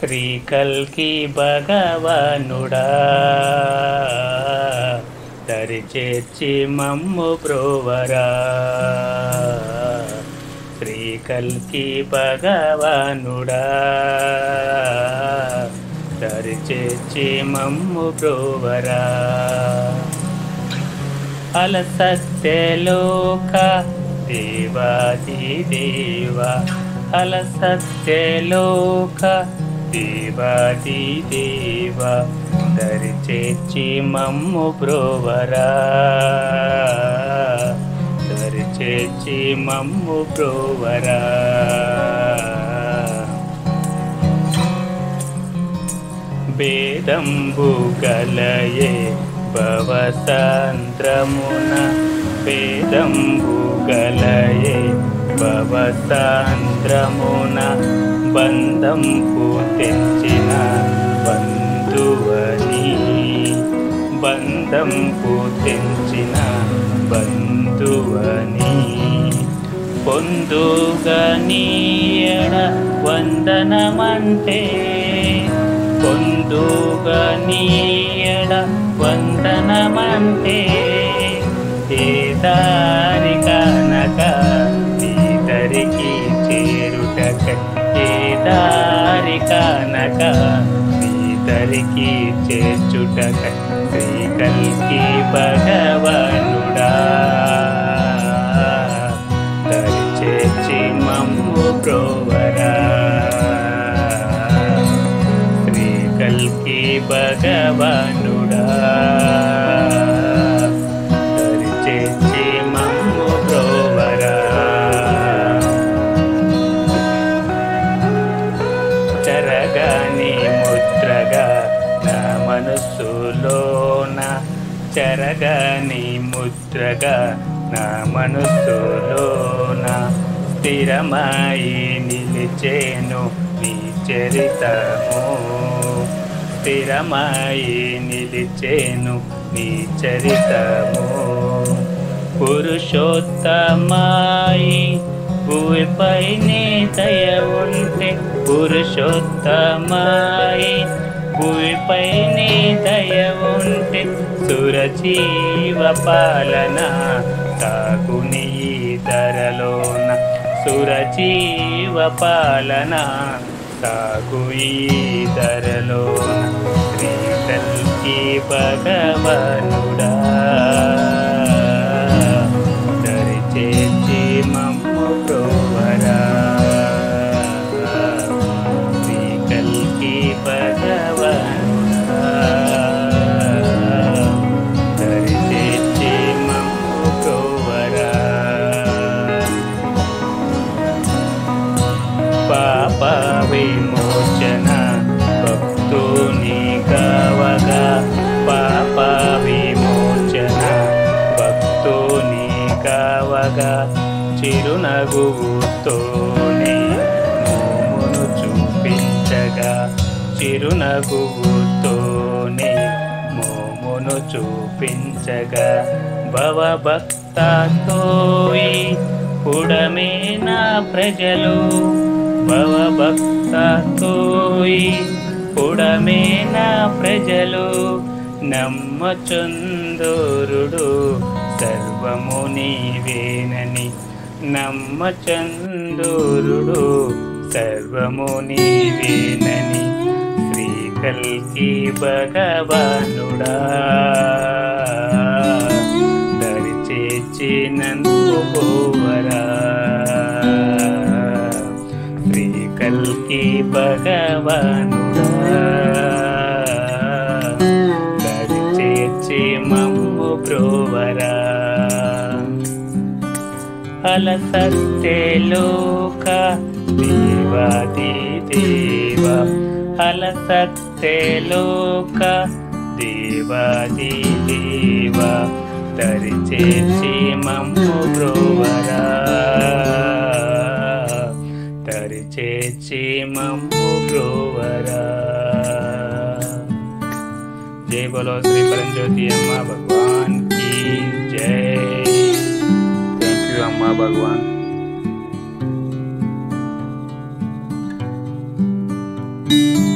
శ్రీ కల్కి భగవానుడా దరిచేర్చి మమ్ము బ్రోవరా. శ్రీ కల్కి భగవానుడా దరిచేర్చి మమ్ము బ్రోవరా. అలసత్యలోక దేవాది దేవ, అలసత్యలోక దేవాది దేవ దరిచేర్చి మమ్ము బ్రోవరా. దరిచేర్చి మమ్ము బ్రోవరా. భేదంబు గలయే భవసాంద్రమున, భేదంబు గలయే భవసాంద్రమున బంధంపు తెంచిన బంధువని, బంధంపు తెంచిన బంధువని పొందుగనీయడ వందనమంటే, పొందుగనీయడ వందనమంటే ఏ దారి కనక నీదరికి చేరుటకై, ఏ దారి కనక నీదరికి చేర్చుటకై శ్రీ కల్కి భగవానుడా దరిచేర్చి మమ్ము బ్రోవరా. శ్రీ కల్కి భగవానుడా దరిచేర్చి మమ్ము బ్రోవరా. చెరగని ముద్రగా నా మనసులోన, చెరగని ముద్రగా నా మనసులోన స్థిరమై నిలిచేను నీ చరితము, స్థిరమై నిలిచేను నీ చరితము. పురుషోత్తమాయి భూమిపైనే దయ ఉంటే, పురుషోత్తమాయి భూమిపైనే దయ ఉంటే సురజీవ పాలన సాగుని ఈ ధరలోన, సురజీవ పాలన సాగు ఈ ధరలోన. శ్రీ కల్కి భగవానుడా దరిచేర్చి మమ్ము బ్రోవరా. శ్రీ కల్కి భగవానుడా దరిచేర్చి మమ్ము బ్రోవరా. పాప విమోచన భక్తుని కావగా, పాప విమోచన భక్తుని కావగా చిరునగువుతోనే మోమును చూపించగా, చిరునగువుతోనే మోమును చూపించగా భవభక్తతోయి పుడమే నా ప్రజలు, భవభక్తతోయి పుడమే నా ప్రజలు నమ్మచందోరుడు సర్వము నీవేనని, నమ్మచందోరుడు సర్వము నీవేనని శ్రీ కల్కి భగవానుడా దరిచేర్చి నన్ను బ్రోవరా. శ్రీ కల్కి భగవానుడా దరిచేర్చి మమ్ము బ్రోవరా. అలసత్యలోక దేవాది దేవ, అలసత్యలోక దేవాది దేవ దరిచేర్చి మమ్ము బ్రోవరా. దరిచేర్చి మమ్ము బ్రోవరా. जय बोलो श्री परमज्योति अम्मा भगवान की जय। थैंक यू अम्मा भगवान। जय।